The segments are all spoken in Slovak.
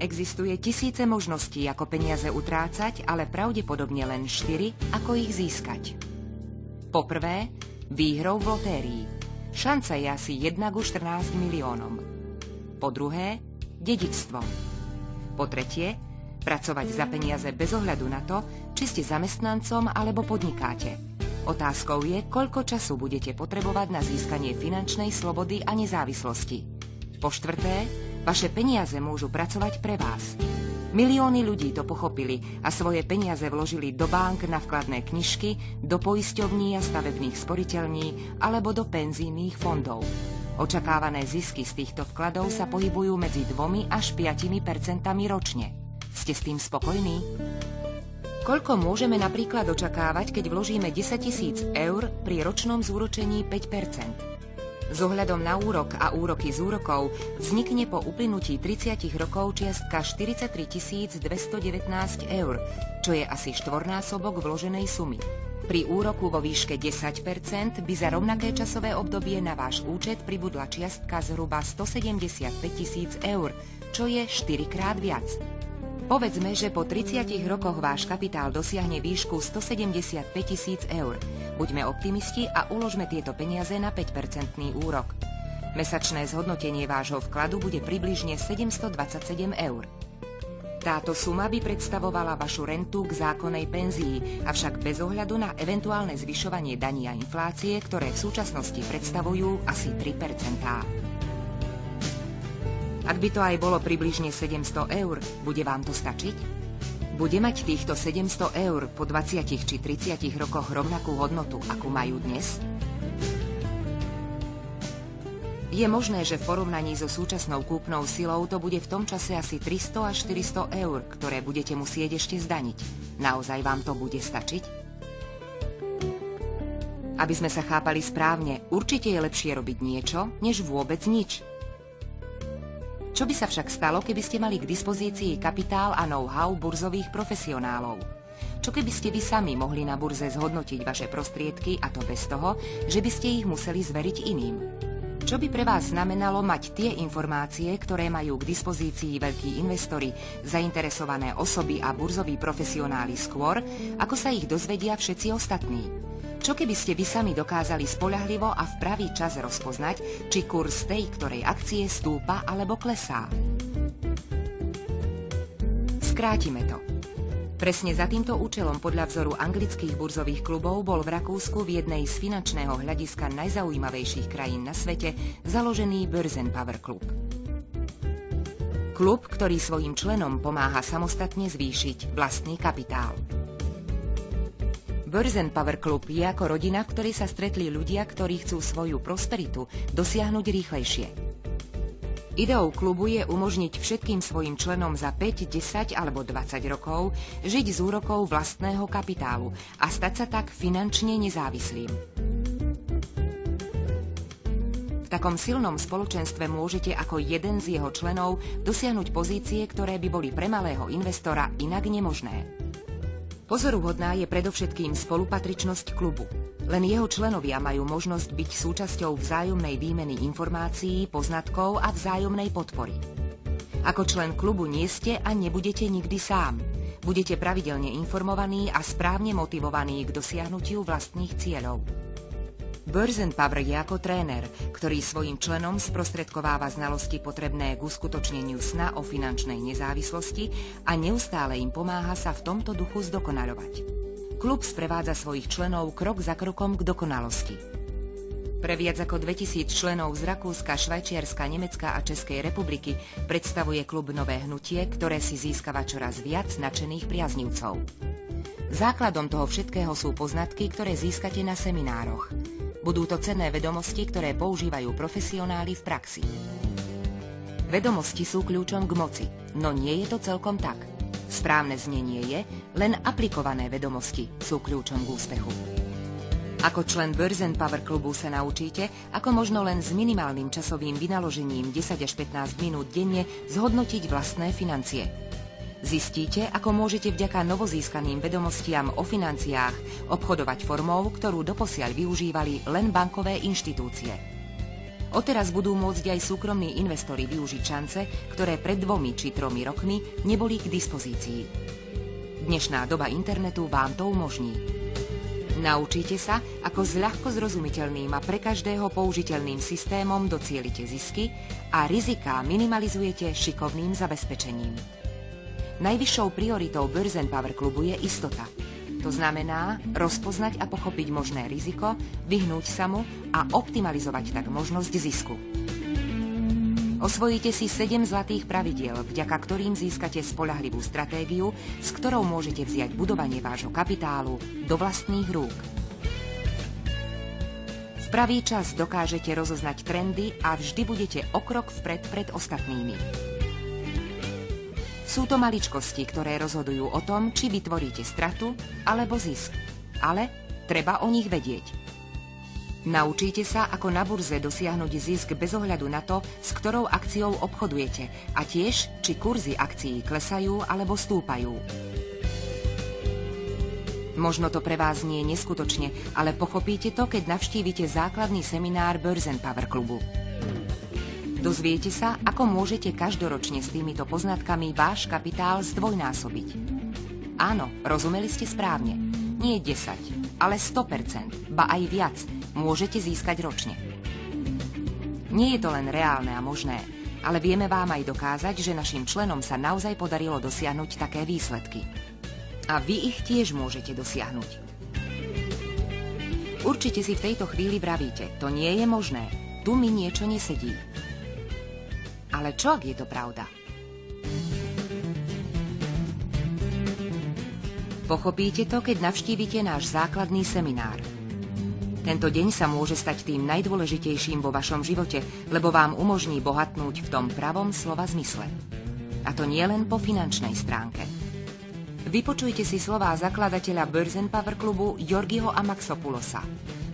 Existuje tisíce možností, ako peniaze utrácať, ale pravdepodobne len 4, ako ich získať. Po prvé, výhrou v lotérii. Šanca je asi 1:14 miliónom. Po druhé, dedičstvo. Po tretie, pracovať za peniaze bez ohľadu na to, či ste zamestnancom alebo podnikáte. Otázkou je, koľko času budete potrebovať na získanie finančnej slobody a nezávislosti. Po štvrté, vaše peniaze môžu pracovať pre vás. Milióny ľudí to pochopili a svoje peniaze vložili do bank, na vkladné knižky, do poisťovní a stavebných sporiteľní alebo do penzijných fondov. Očakávané zisky z týchto vkladov sa pohybujú medzi 2 až 5% ročne. Ste s tým spokojní? Koľko môžeme napríklad očakávať, keď vložíme 10 000 eur pri ročnom zúročení 5%? S ohľadom na úrok a úroky z úrokov vznikne po uplynutí 30 rokov čiastka 43 219 eur, čo je asi štvornásobok vloženej sumy. Pri úroku vo výške 10% by za rovnaké časové obdobie na váš účet pribudla čiastka zhruba 175 000 eur, čo je 4-krát viac. Povedzme, že po 30 rokoch váš kapitál dosiahne výšku 175 000 eur. Buďme optimisti a uložme tieto peniaze na 5% úrok. Mesačné zhodnotenie vášho vkladu bude približne 727 eur. Táto suma by predstavovala vašu rentu k zákonnej penzii, avšak bez ohľadu na eventuálne zvyšovanie daní a inflácie, ktoré v súčasnosti predstavujú asi 3%. Ak by to aj bolo približne 700 eur, bude vám to stačiť? Bude mať týchto 700 eur po 20 či 30 rokoch rovnakú hodnotu, akú majú dnes? Je možné, že v porovnaní so súčasnou kúpnou silou to bude v tom čase asi 300 až 400 eur, ktoré budete musieť ešte zdaniť. Naozaj vám to bude stačiť? Aby sme sa chápali správne, určite je lepšie robiť niečo, než vôbec nič. Čo by sa však stalo, keby ste mali k dispozícii kapitál a know-how burzových profesionálov? Čo keby ste vy sami mohli na burze zhodnotiť vaše prostriedky, a to bez toho, že by ste ich museli zveriť iným? Čo by pre vás znamenalo mať tie informácie, ktoré majú k dispozícii veľkí investori, zainteresované osoby a burzoví profesionáli skôr, ako sa ich dozvedia všetci ostatní? Čo keby ste vy sami dokázali spoľahlivo a v pravý čas rozpoznať, či kurz tej ktorej akcie stúpa alebo klesá? Skrátime to. Presne za týmto účelom podľa vzoru anglických burzových klubov bol v Rakúsku v jednej z finančného hľadiska najzaujímavejších krajín na svete založený Börsenpower Klub. Klub, ktorý svojim členom pomáha samostatne zvýšiť vlastný kapitál. Börsenpower Klub je ako rodina, v ktorej sa stretli ľudia, ktorí chcú svoju prosperitu dosiahnuť rýchlejšie. Ideou klubu je umožniť všetkým svojim členom za 5, 10 alebo 20 rokov žiť z úrokov vlastného kapitálu a stať sa tak finančne nezávislým. V takom silnom spoločenstve môžete ako jeden z jeho členov dosiahnuť pozície, ktoré by boli pre malého investora inak nemožné. Pozoruhodná je predovšetkým spolupatričnosť klubu. Len jeho členovia majú možnosť byť súčasťou vzájomnej výmeny informácií, poznatkov a vzájomnej podpory. Ako člen klubu nie ste a nebudete nikdy sám. Budete pravidelne informovaní a správne motivovaní k dosiahnutiu vlastných cieľov. Börsenpower je ako tréner, ktorý svojim členom sprostredkováva znalosti potrebné k uskutočneniu sna o finančnej nezávislosti a neustále im pomáha sa v tomto duchu zdokonaľovať. Klub sprevádza svojich členov krok za krokom k dokonalosti. Pre viac ako 2000 členov z Rakúska, Švajčiarska, Nemecka a Českej republiky predstavuje klub nové hnutie, ktoré si získava čoraz viac nadšených priaznivcov. Základom toho všetkého sú poznatky, ktoré získate na seminároch. Budú to cenné vedomosti, ktoré používajú profesionáli v praxi. Vedomosti sú kľúčom k moci, no nie je to celkom tak. Správne znenie je, len aplikované vedomosti sú kľúčom k úspechu. Ako člen Börsenpower klubu sa naučíte, ako možno len s minimálnym časovým vynaložením 10 až 15 minút denne zhodnotiť vlastné financie. Zistíte, ako môžete vďaka novozískaným vedomostiam o financiách obchodovať formou, ktorú doposiaľ využívali len bankové inštitúcie. Odteraz budú môcť aj súkromní investori využiť šance, ktoré pred 2 či 3 rokmi neboli k dispozícii. Dnešná doba internetu vám to umožní. Naučite sa, ako s ľahko zrozumiteľným a pre každého použiteľným systémom docielite zisky a riziká minimalizujete šikovným zabezpečením. Najvyššou prioritou Börsenpower klubu je istota. To znamená rozpoznať a pochopiť možné riziko, vyhnúť sa mu a optimalizovať tak možnosť zisku. Osvojíte si 7 zlatých pravidiel, vďaka ktorým získate spoľahlivú stratégiu, s ktorou môžete vziať budovanie vášho kapitálu do vlastných rúk. V pravý čas dokážete rozoznať trendy a vždy budete o krok vpred pred ostatnými. Sú to maličkosti, ktoré rozhodujú o tom, či vytvoríte stratu alebo zisk. Ale treba o nich vedieť. Naučíte sa, ako na burze dosiahnuť zisk bez ohľadu na to, s ktorou akciou obchodujete a tiež, či kurzy akcií klesajú alebo stúpajú. Možno to pre vás nie neskutočne, ale pochopíte to, keď navštívite základný seminár Börsenpower klubu. Dozviete sa, ako môžete každoročne s týmito poznatkami váš kapitál zdvojnásobiť. Áno, rozumeli ste správne. Nie 10, ale 100%, ba aj viac, môžete získať ročne. Nie je to len reálne a možné, ale vieme vám aj dokázať, že našim členom sa naozaj podarilo dosiahnuť také výsledky. A vy ich tiež môžete dosiahnuť. Určite si v tejto chvíli vravíte, to nie je možné, tu mi niečo nesedí. Ale čo, ak je to pravda? Pochopíte to, keď navštívite náš základný seminár. Tento deň sa môže stať tým najdôležitejším vo vašom živote, lebo vám umožní bohatnúť v tom pravom slova zmysle. A to nie len po finančnej stránke. Vypočujte si slová zakladateľa Börsenpower klubu Georgiho Amaxopoulosa,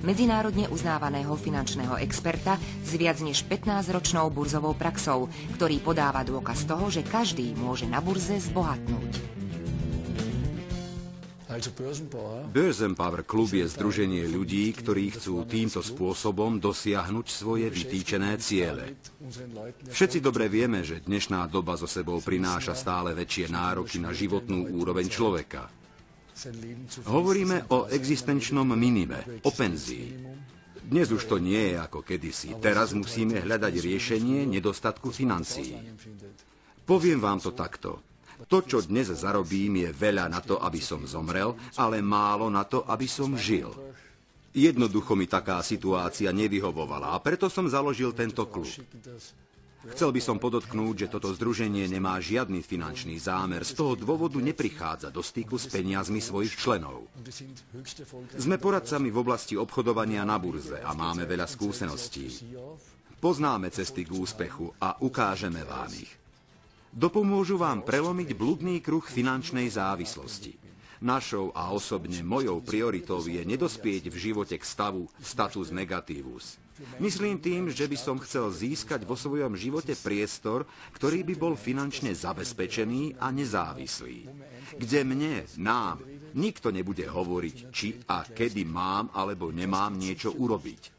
medzinárodne uznávaného finančného experta s viac než 15-ročnou burzovou praxou, ktorý podáva dôkaz toho, že každý môže na burze zbohatnúť. Börsenpower klub je združenie ľudí, ktorí chcú týmto spôsobom dosiahnuť svoje vytýčené ciele. Všetci dobre vieme, že dnešná doba so sebou prináša stále väčšie nároky na životnú úroveň človeka. Hovoríme o existenčnom minime, o penzii. Dnes už to nie je ako kedysi. Teraz musíme hľadať riešenie nedostatku financií. Poviem vám to takto. To, čo dnes zarobím, je veľa na to, aby som zomrel, ale málo na to, aby som žil. Jednoducho mi taká situácia nevyhovovala a preto som založil tento klub. Chcel by som podotknúť, že toto združenie nemá žiadny finančný zámer, z toho dôvodu neprichádza do styku s peniazmi svojich členov. Sme poradcami v oblasti obchodovania na burze a máme veľa skúseností. Poznáme cesty k úspechu a ukážeme vám ich. Dopomôžu vám prelomiť bludný kruh finančnej závislosti. Našou a osobne mojou prioritou je nedospieť v živote k stavu status negatívus. Myslím tým, že by som chcel získať vo svojom živote priestor, ktorý by bol finančne zabezpečený a nezávislý. Kde mne, nám, nikto nebude hovoriť, či a kedy mám alebo nemám niečo urobiť.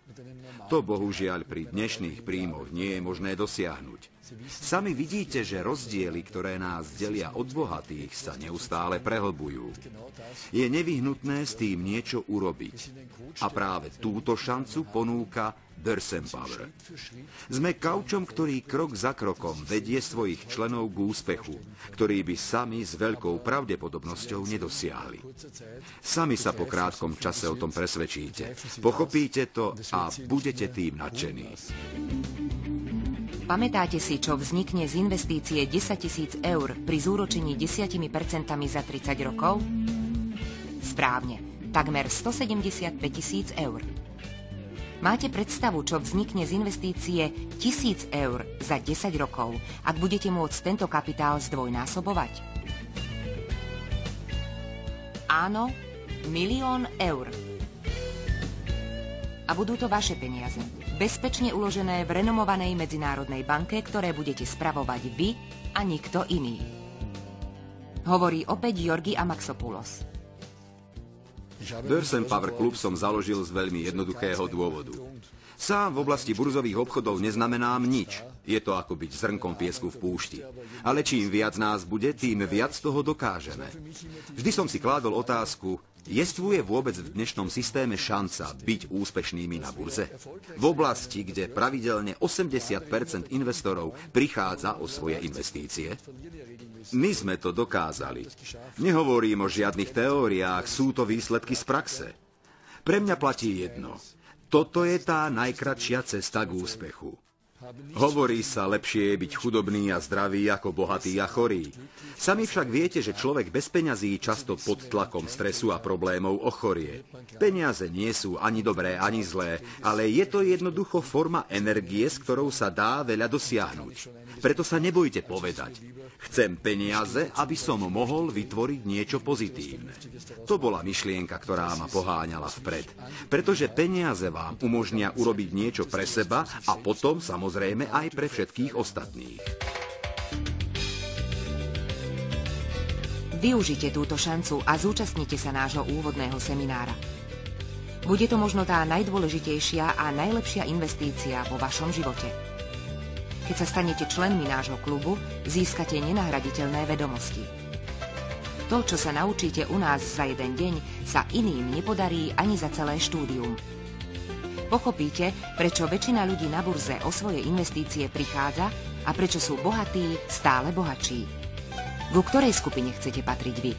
To bohužiaľ pri dnešných príjmoch nie je možné dosiahnuť. Sami vidíte, že rozdiely, ktoré nás delia od bohatých, sa neustále prehlbujú. Je nevyhnutné s tým niečo urobiť. A práve túto šancu ponúka Börsenpower. Sme kaučom, ktorý krok za krokom vedie svojich členov k úspechu, ktorý by sami s veľkou pravdepodobnosťou nedosiahli. Sami sa po krátkom čase o tom presvedčíte. Pochopíte to a budete tým nadšení. Pamätáte si, čo vznikne z investície 10 000 eur pri zúročení 10% za 30 rokov? Správne, takmer 175 000 eur. Máte predstavu, čo vznikne z investície 1000 eur za 10 rokov, ak budete môcť tento kapitál zdvojnásobovať? Áno, 1 000 000 eur. A budú to vaše peniaze, bezpečne uložené v renomovanej medzinárodnej banke, ktoré budete spravovať vy a nikto iný. Hovorí opäť Georgi Amaxopoulos. Börsenpower klub som založil z veľmi jednoduchého dôvodu. Sám v oblasti burzových obchodov neznamenám nič. Je to ako byť zrnkom piesku v púšti. Ale čím viac nás bude, tým viac toho dokážeme. Vždy som si kládol otázku, jestvuje vôbec v dnešnom systéme šanca byť úspešnými na burze? V oblasti, kde pravidelne 80% investorov prichádza o svoje investície? My sme to dokázali. Nehovorím o žiadnych teóriách, sú to výsledky z praxe. Pre mňa platí jedno. Toto je tá najkratšia cesta k úspechu. Hovorí sa, lepšie je byť chudobný a zdravý ako bohatý a chorý. Sami však viete, že človek bez peňazí často pod tlakom stresu a problémov ochorie. Peniaze nie sú ani dobré, ani zlé, ale je to jednoducho forma energie, s ktorou sa dá veľa dosiahnuť. Preto sa nebojte povedať. Chcem peniaze, aby som mohol vytvoriť niečo pozitívne. To bola myšlienka, ktorá ma poháňala vpred. Pretože peniaze vám umožnia urobiť niečo pre seba a potom samozrejme aj pre všetkých ostatných. Využite túto šancu a zúčastnite sa nášho úvodného seminára. Bude to možno tá najdôležitejšia a najlepšia investícia vo vašom živote. Keď sa stanete členmi nášho klubu, získate nenahraditeľné vedomosti. To, čo sa naučíte u nás za jeden deň, sa iným nepodarí ani za celé štúdium. Pochopíte, prečo väčšina ľudí na burze o svoje investície prichádza a prečo sú bohatí stále bohatší. Ku ktorej skupine chcete patriť vy?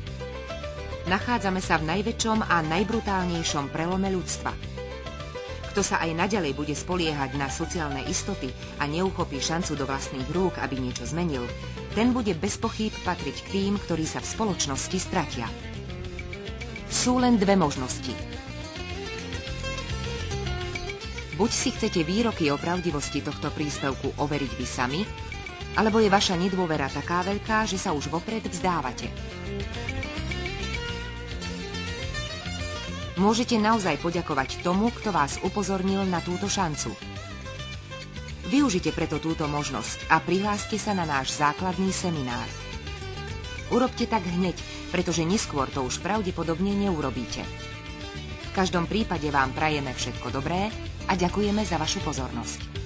Nachádzame sa v najväčšom a najbrutálnejšom prelome ľudstva. Kto sa aj naďalej bude spoliehať na sociálne istoty a neuchopí šancu do vlastných rúk, aby niečo zmenil, ten bude bez pochýb patriť k tým, ktorí sa v spoločnosti stratia. Sú len dve možnosti. Buď si chcete výroky o pravdivosti tohto príspevku overiť vy sami, alebo je vaša nedôvera taká veľká, že sa už vopred vzdávate. Môžete naozaj poďakovať tomu, kto vás upozornil na túto šancu. Využite preto túto možnosť a prihláste sa na náš základný seminár. Urobte tak hneď, pretože neskôr to už pravdepodobne neurobíte. V každom prípade vám prajeme všetko dobré a ďakujeme za vašu pozornosť.